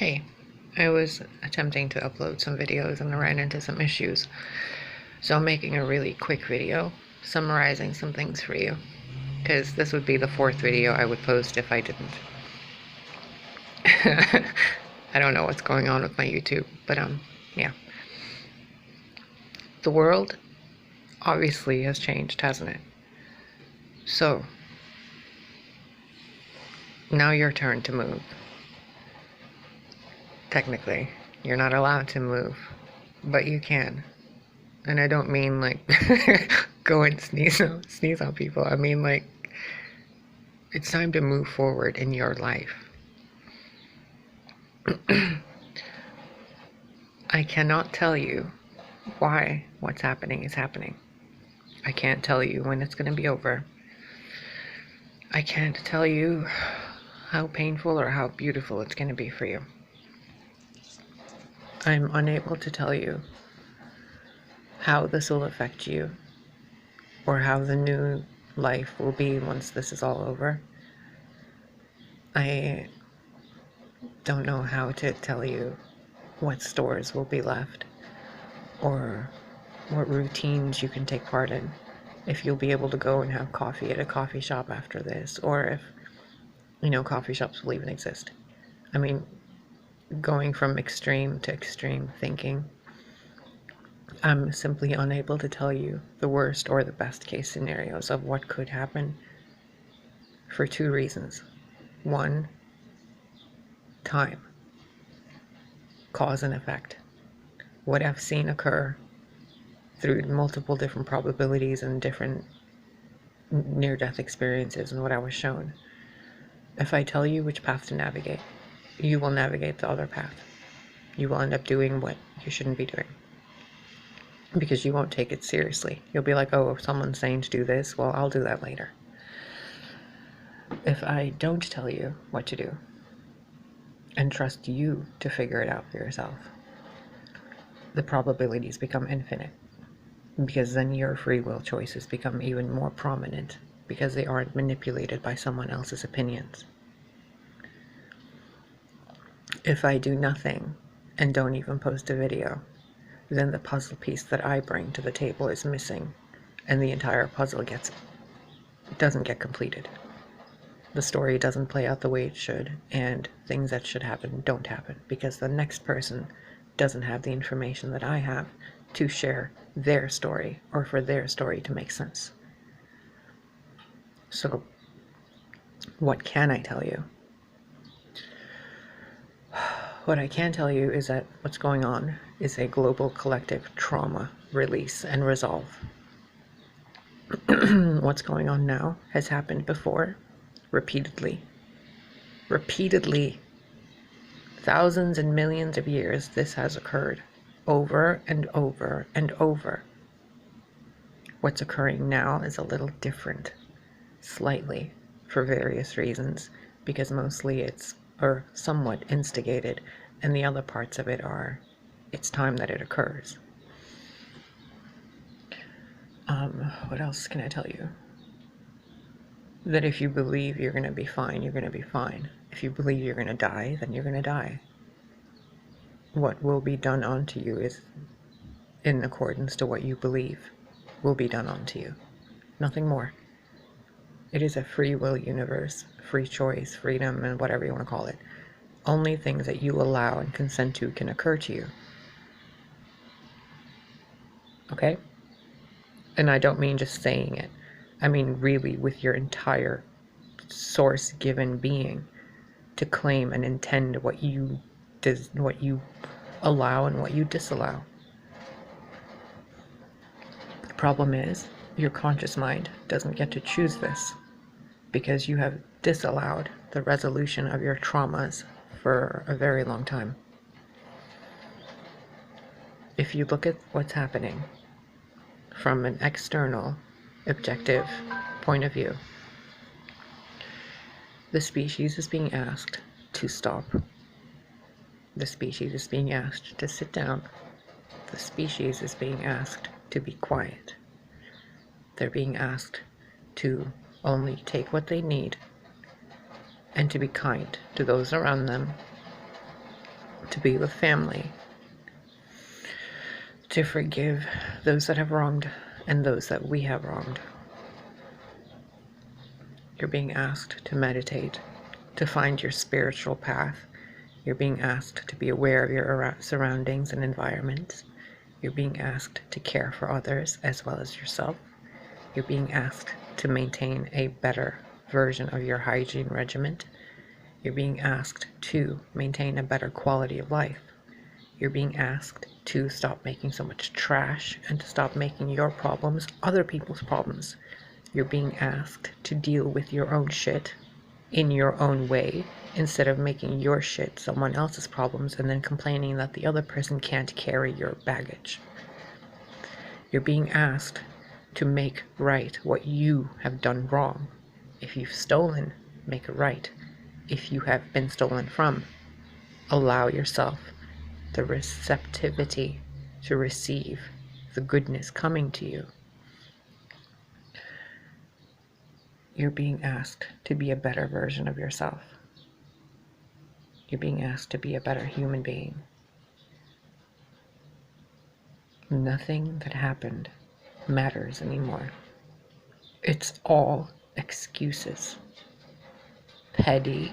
Hey, I was attempting to upload some videos and I ran into some issues. So I'm making a really quick video summarizing some things for you, because this would be the fourth video I would post if I didn't. I don't know what's going on with my YouTube, but yeah. The world obviously has changed, hasn't it? So now your turn to move. Technically, you're not allowed to move, but you can. And I don't mean like go and sneeze on people. I mean like it's time to move forward in your life. I cannot tell you why what's happening is happening. I can't tell you when it's going to be over. I can't tell you how painful or how beautiful it's going to be for you. I'm unable to tell you how this will affect you or how the new life will be once this is all over. I don't know how to tell you what stores will be left or what routines you can take part in, if you'll be able to go and have coffee at a coffee shop after this, or if, coffee shops will even exist. I mean, going from extreme to extreme thinking, I'm simply unable to tell you the worst or the best case scenarios of what could happen for two reasons. One, time. Cause and effect. What I've seen occur through multiple different probabilities and different near-death experiences and what I was shown. If I tell you which path to navigate, you will navigate the other path. You will end up doing what you shouldn't be doing, because you won't take it seriously. You'll be like, oh, if someone's saying to do this, well, I'll do that later. If I don't tell you what to do and trust you to figure it out for yourself, the probabilities become infinite, because then your free will choices become even more prominent, because they aren't manipulated by someone else's opinions. If I do nothing and don't even post a video, then the puzzle piece that I bring to the table is missing, and the entire puzzle doesn't get completed. The story doesn't play out the way it should, and things that should happen don't happen, because the next person doesn't have the information that I have to share their story, or for their story to make sense. So, what can I tell you? What I can tell you is that what's going on is a global collective trauma release and resolve. What's going on now has happened before, repeatedly. Thousands and millions of years this has occurred, over and over and over. What's occurring now is a little different, slightly, for various reasons, because mostly it's somewhat instigated, and the other parts of it are, it's time that it occurs. What else can I tell you? That if you believe you're going to be fine, you're going to be fine. If you believe you're going to die, then you're going to die. What will be done onto you is in accordance to what you believe will be done onto you. Nothing more. It is a free will universe, free choice, freedom, and whatever you want to call it. Only things that you allow and consent to can occur to you. Okay? And I don't mean just saying it. I mean really with your entire source-given being, to claim and intend what you allow and what you disallow. The problem is, your conscious mind doesn't get to choose this, because you have disallowed the resolution of your traumas for a very long time. If you look at what's happening from an external, objective point of view, the species is being asked to stop. The species is being asked to sit down. The species is being asked to be quiet. They're being asked to only take what they need and to be kind to those around them to be with family, to forgive those that have wronged and those that we have wronged. You're being asked to meditate, to find your spiritual path. You're being asked to be aware of your surroundings and environments. You're being asked to care for others as well as yourself. You're being asked to maintain a better version of your hygiene regimen. You're being asked to maintain a better quality of life. You're being asked to stop making so much trash and to stop making your problems other people's problems. You're being asked to deal with your own shit in your own way instead of making your shit someone else's problems and then complaining that the other person can't carry your baggage. You're being asked to make right what you have done wrong. If you've stolen, make it right. If you have been stolen from, allow yourself the receptivity to receive the goodness coming to you. You're being asked to be a better version of yourself. You're being asked to be a better human being. Nothing that happened matters anymore. It's all excuses. Petty,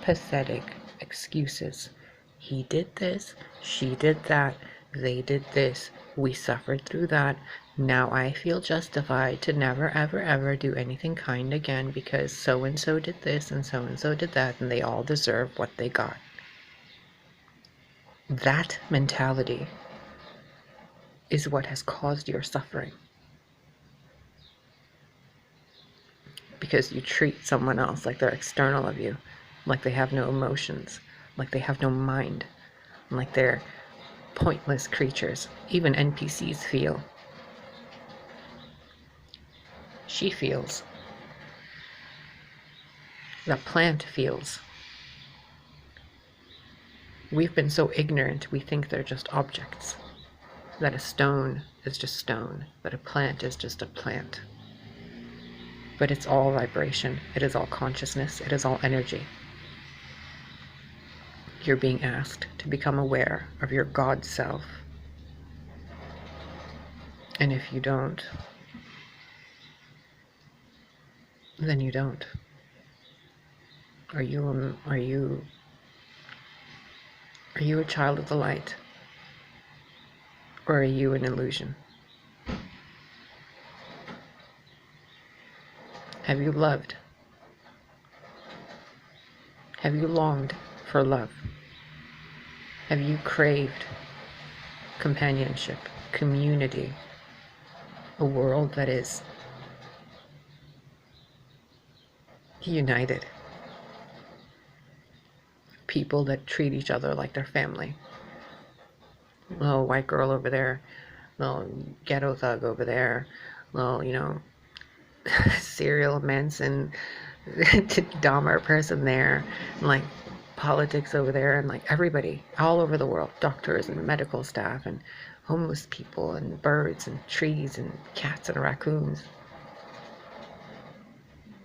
pathetic excuses. He did this, she did that, they did this, we suffered through that. Now I feel justified to never ever ever do anything kind again because so and so did this and so did that, and they all deserve what they got. That mentality is what has caused your suffering. Because you treat someone else like they're external of you, like they have no emotions, like they have no mind, like they're pointless creatures. Even NPCs feel. She feels. The plant feels. We've been so ignorant, we think they're just objects. That a stone is just stone, that a plant is just a plant. But it's all vibration, it is all consciousness, it is all energy. You're being asked to become aware of your God self. And if you don't, then you don't. Are you a child of the light? Or are you an illusion? Have you loved? Have you longed for love? Have you craved companionship, community, a world that is united? People that treat each other like their family. Little white girl over there, little ghetto thug over there, little, serial Manson Dahmer person there, and like politics over there, and like everybody all over the world, doctors and medical staff and homeless people and birds and trees and cats and raccoons.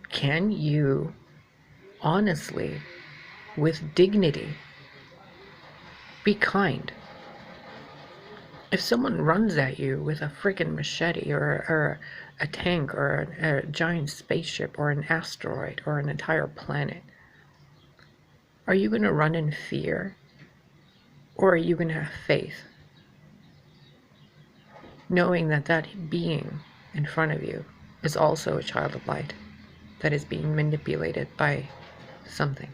Can you honestly, with dignity, be kind? If someone runs at you with a freaking machete or a tank or a giant spaceship or an asteroid or an entire planet, are you going to run in fear? Or are you going to have faith? Knowing that that being in front of you is also a child of light that is being manipulated by something.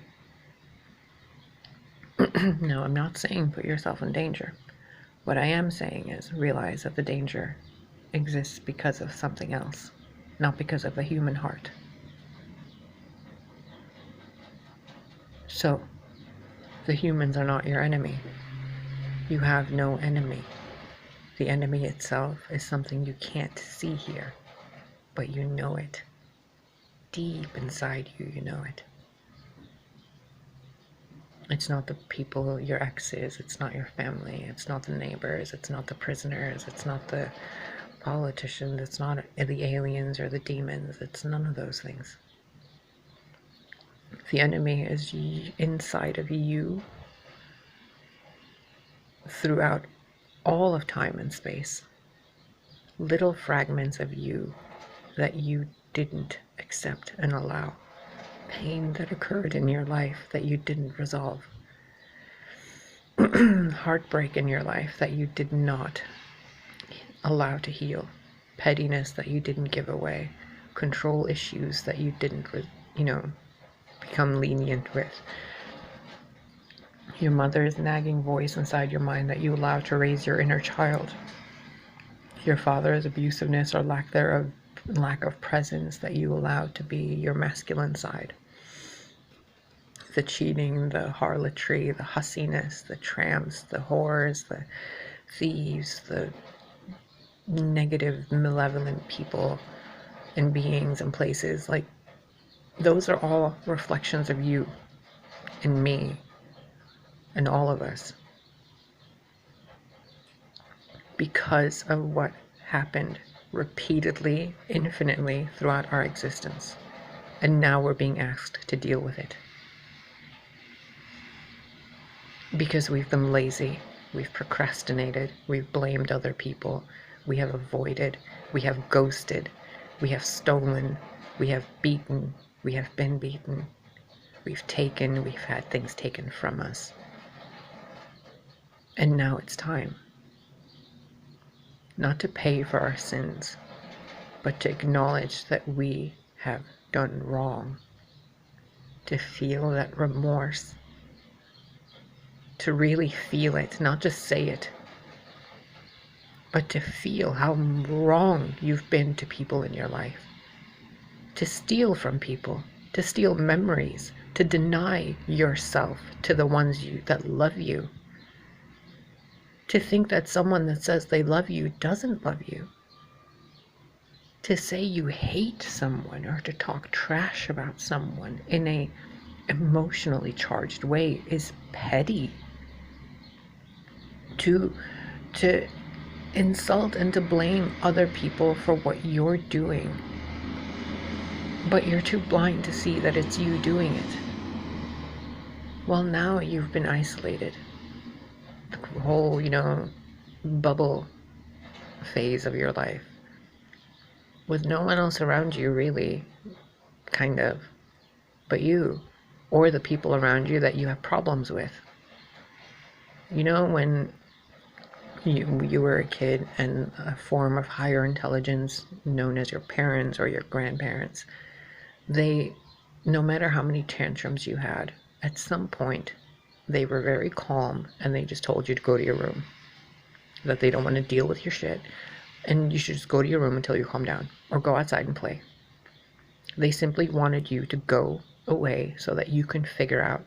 No, I'm not saying put yourself in danger. What I am saying is realize that the danger exists because of something else, not because of a human heart. So, the humans are not your enemy. You have no enemy. The enemy itself is something you can't see here, but you know it. Deep inside you, you know it. It's not the people, your exes, it's not your family, it's not the neighbors, it's not the prisoners, it's not the politicians, it's not the aliens or the demons, it's none of those things. The enemy is inside of you, throughout all of time and space, little fragments of you that you didn't accept and allow, pain that occurred in your life that you didn't resolve, heartbreak in your life that you did not allow to heal, pettiness that you didn't give away, control issues that you didn't, become lenient with, your mother's nagging voice inside your mind that you allow to raise your inner child, your father's abusiveness or lack of presence that you allow to be your masculine side, the cheating, the harlotry, the hussiness, the tramps, the whores, the thieves, the negative, malevolent people and beings and places. Like, those are all reflections of you and me and all of us, because of what happened repeatedly, infinitely throughout our existence. And now we're being asked to deal with it. Because we've been lazy, we've procrastinated, we've blamed other people, we have avoided, we have ghosted, we have stolen, we have beaten, we have been beaten, we've had things taken from us. And now it's time. Not to pay for our sins, but to acknowledge that we have done wrong. To feel that remorse. To really feel it, not just say it, but to feel how wrong you've been to people in your life. To steal from people, to steal memories, to deny yourself to the ones that love you. To think that someone that says they love you doesn't love you. To say you hate someone or to talk trash about someone in a emotionally charged way is petty. To insult and to blame other people for what you're doing, but you're too blind to see that it's you doing it. Well, now you've been isolated. The whole, bubble phase of your life, with no one else around you, really, kind of, but you, or the people around you that you have problems with. When you were a kid and a form of higher intelligence known as your parents or your grandparents, they, no matter how many tantrums you had, at some point, they were very calm and they just told you to go to your room, that they don't want to deal with your shit and you should just go to your room until you calm down or go outside and play. They simply wanted you to go away so that you can figure out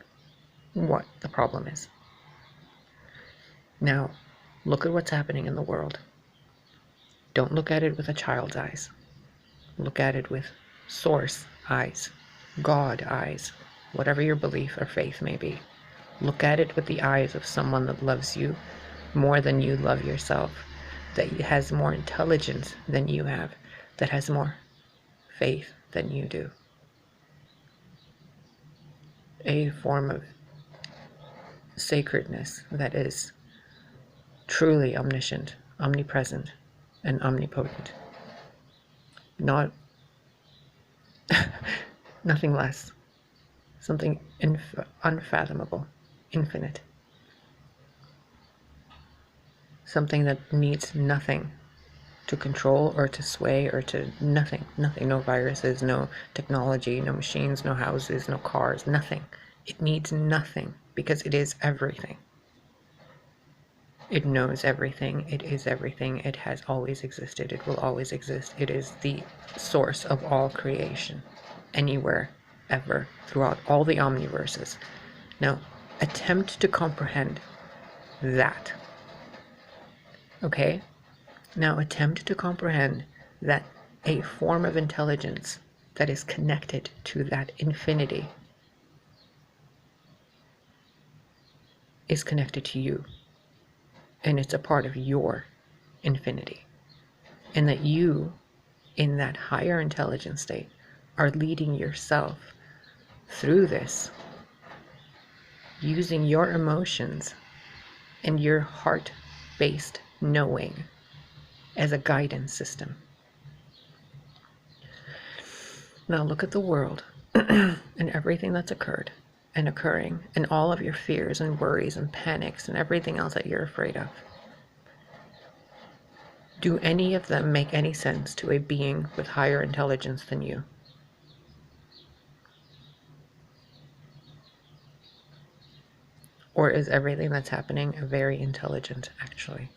what the problem is. Now, look at what's happening in the world. Don't look at it with a child's eyes. Look at it with source eyes, God eyes, whatever your belief or faith may be. Look at it with the eyes of someone that loves you more than you love yourself, that has more intelligence than you have, that has more faith than you do. A form of sacredness that is truly omniscient, omnipresent, and omnipotent. Not nothing less. Something unfathomable, infinite. Something that needs nothing to control or to sway or to nothing. No viruses, no technology, no machines, no houses, no cars, nothing. It needs nothing because it is everything. It knows everything. It is everything. It has always existed. It will always exist. It is the source of all creation, anywhere, ever, throughout all the omniverses. Now, attempt to comprehend that. Okay? Now, attempt to comprehend that a form of intelligence that is connected to that infinity is connected to you. And it's a part of your infinity. And that you, in that higher intelligence state, are leading yourself through this, using your emotions and your heart-based knowing as a guidance system. Now look at the world and everything that's occurred and occurring, and all of your fears and worries and panics and everything else that you're afraid of. Do any of them make any sense to a being with higher intelligence than you? Or is everything that's happening very intelligent, actually?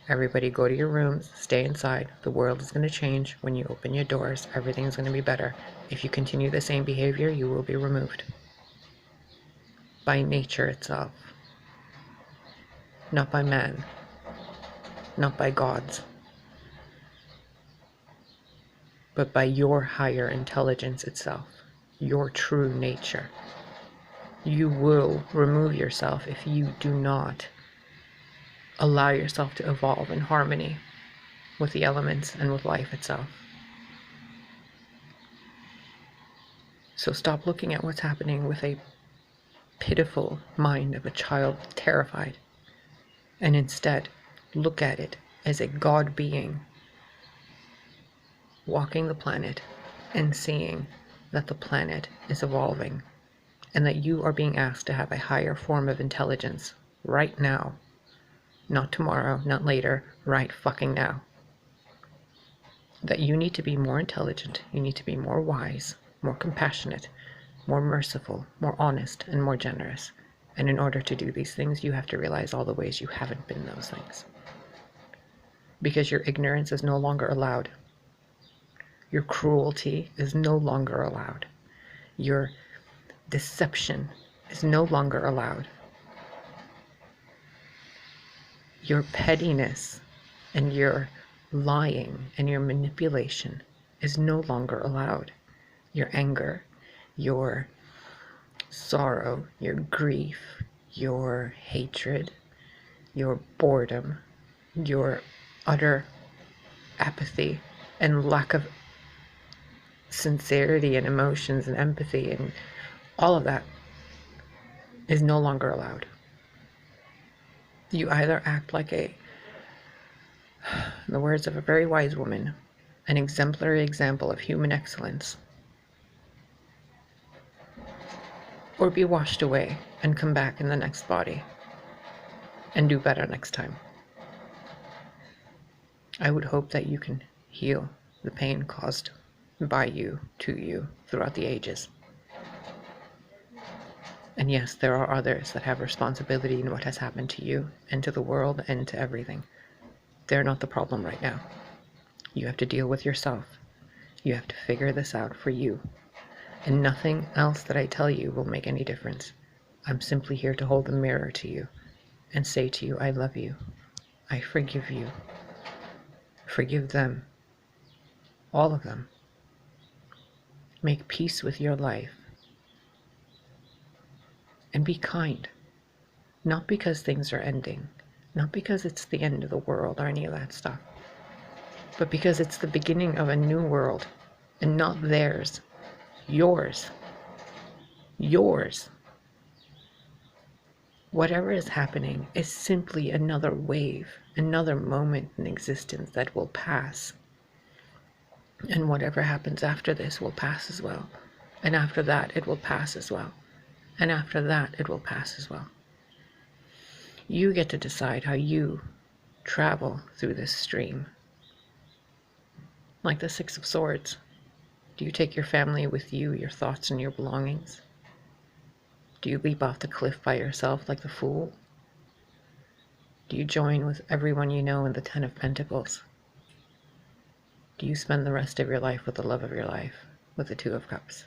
Everybody go to your rooms, stay inside. The world is going to change. When you open your doors, everything is going to be better. If you continue the same behavior, you will be removed. By nature itself. Not by man. Not by gods. But by your higher intelligence itself. Your true nature. You will remove yourself if you do not allow yourself to evolve in harmony with the elements and with life itself. So stop looking at what's happening with a pitiful mind of a child terrified, and instead look at it as a God being walking the planet and seeing that the planet is evolving and that you are being asked to have a higher form of intelligence right now. Not tomorrow, not later, right fucking now. That you need to be more intelligent, you need to be more wise, more compassionate, more merciful, more honest, and more generous. And in order to do these things, you have to realize all the ways you haven't been those things. Because your ignorance is no longer allowed. Your cruelty is no longer allowed. Your deception is no longer allowed. Your pettiness and your lying and your manipulation is no longer allowed. Your anger, your sorrow, your grief, your hatred, your boredom, your utter apathy and lack of sincerity and emotions and empathy and all of that is no longer allowed. You either act like in the words of a very wise woman, an exemplary example of human excellence, or be washed away and come back in the next body and do better next time. I would hope that you can heal the pain caused by you, to you, throughout the ages. And yes, there are others that have responsibility in what has happened to you and to the world and to everything. They're not the problem right now. You have to deal with yourself. You have to figure this out for you. And nothing else that I tell you will make any difference. I'm simply here to hold the mirror to you and say to you, I love you. I forgive you. Forgive them. All of them. Make peace with your life. And be kind. Not because things are ending. Not because it's the end of the world or any of that stuff. But because it's the beginning of a new world. And not theirs. Yours. Yours. Whatever is happening is simply another wave. Another moment in existence that will pass. And whatever happens after this will pass as well. And after that it will pass as well. And after that, it will pass as well. You get to decide how you travel through this stream. Like the Six of Swords. Do you take your family with you, your thoughts and your belongings? Do you leap off the cliff by yourself like the fool? Do you join with everyone you know in the Ten of Pentacles? Do you spend the rest of your life with the love of your life, with the Two of Cups?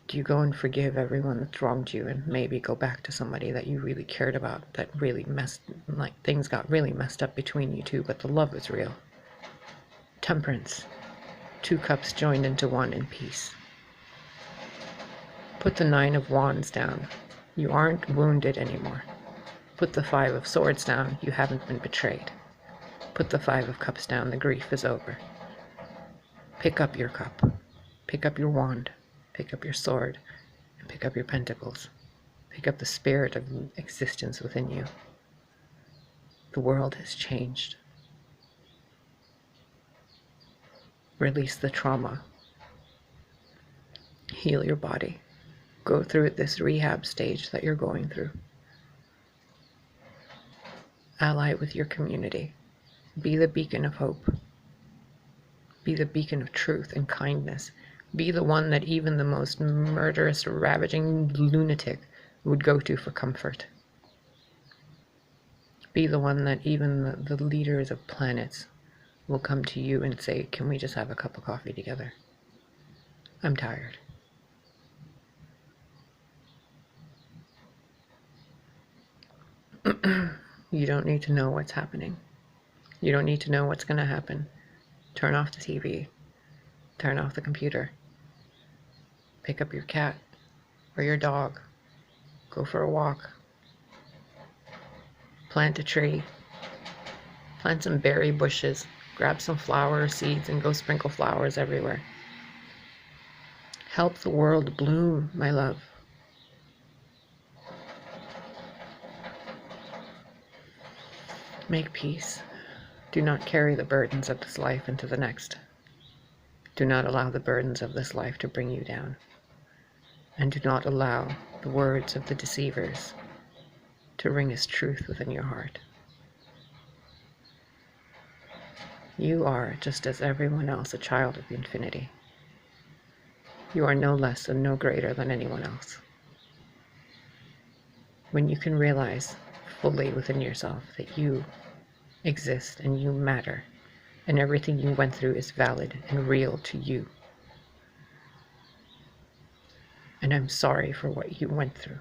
Do you go and forgive everyone that's wronged you and maybe go back to somebody that you really cared about, that really things got really messed up between you two, but the love is real? Temperance. Two cups joined into one in peace. Put the Nine of Wands down. You aren't wounded anymore. Put the Five of Swords down. You haven't been betrayed. Put the Five of Cups down. The grief is over. Pick up your cup. Pick up your wand. Pick up your sword and pick up your pentacles Pick up the spirit of existence within you. The world has changed. Release the trauma. Heal your body. Go through this rehab stage that you're going through. Ally with your community. Be the beacon of hope. Be the beacon of truth and kindness. Be the one that even the most murderous, ravaging lunatic would go to for comfort. Be the one that even the leaders of planets will come to you and say, "Can we just have a cup of coffee together? I'm tired." You don't need to know what's happening. You don't need to know what's going to happen. Turn off the TV. Turn off the computer. Pick up your cat or your dog. Go for a walk. Plant a tree. Plant some berry bushes. Grab some flower seeds and go sprinkle flowers everywhere. Help the world bloom, my love. Make peace. Do not carry the burdens of this life into the next. Do not allow the burdens of this life to bring you down. And do not allow the words of the deceivers to ring as truth within your heart. You are, just as everyone else, a child of the infinity. You are no less and no greater than anyone else. When you can realize fully within yourself that you exist and you matter, and everything you went through is valid and real to you. And I'm sorry for what you went through.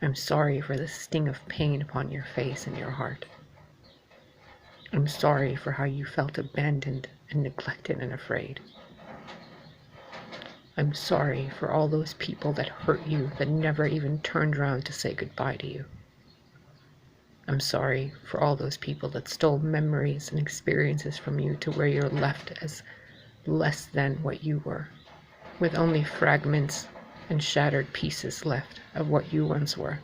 I'm sorry for the sting of pain upon your face and your heart. I'm sorry for how you felt abandoned and neglected and afraid. I'm sorry for all those people that hurt you, that never even turned around to say goodbye to you. I'm sorry for all those people that stole memories and experiences from you to where you're left as less than what you were, with only fragments and shattered pieces left of what you once were.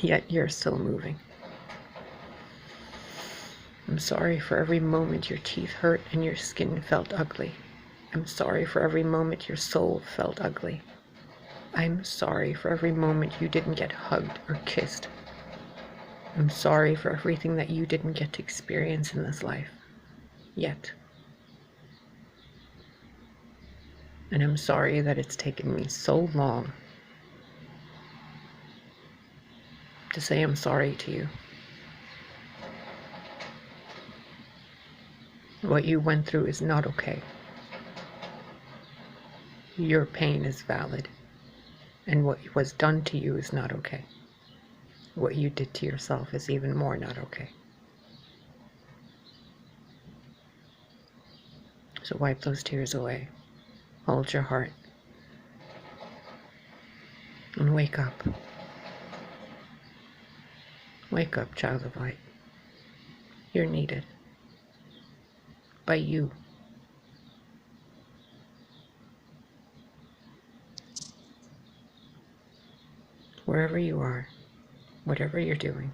Yet you're still moving. I'm sorry for every moment your teeth hurt and your skin felt ugly. I'm sorry for every moment your soul felt ugly. I'm sorry for every moment you didn't get hugged or kissed. I'm sorry for everything that you didn't get to experience in this life, yet. And I'm sorry that it's taken me so long to say I'm sorry to you. What you went through is not okay. Your pain is valid, and what was done to you is not okay. What you did to yourself is even more not okay. So wipe those tears away. Hold your heart. And wake up. Wake up, child of light. You're needed. By you. Wherever you are, whatever you're doing,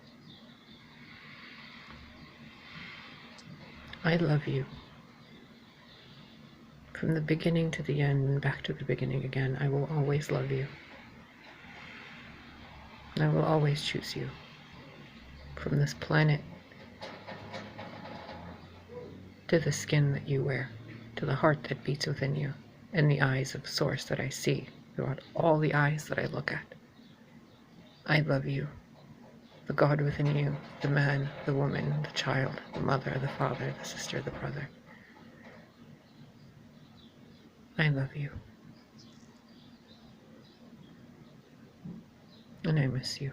I love you. From the beginning to the end and back to the beginning again, I will always love you. I will always choose you. From this planet to the skin that you wear, to the heart that beats within you, and the eyes of Source that I see throughout all the eyes that I look at. I love you. The God within you, the man, the woman, the child, the mother, the father, the sister, the brother. I love you. And I miss you.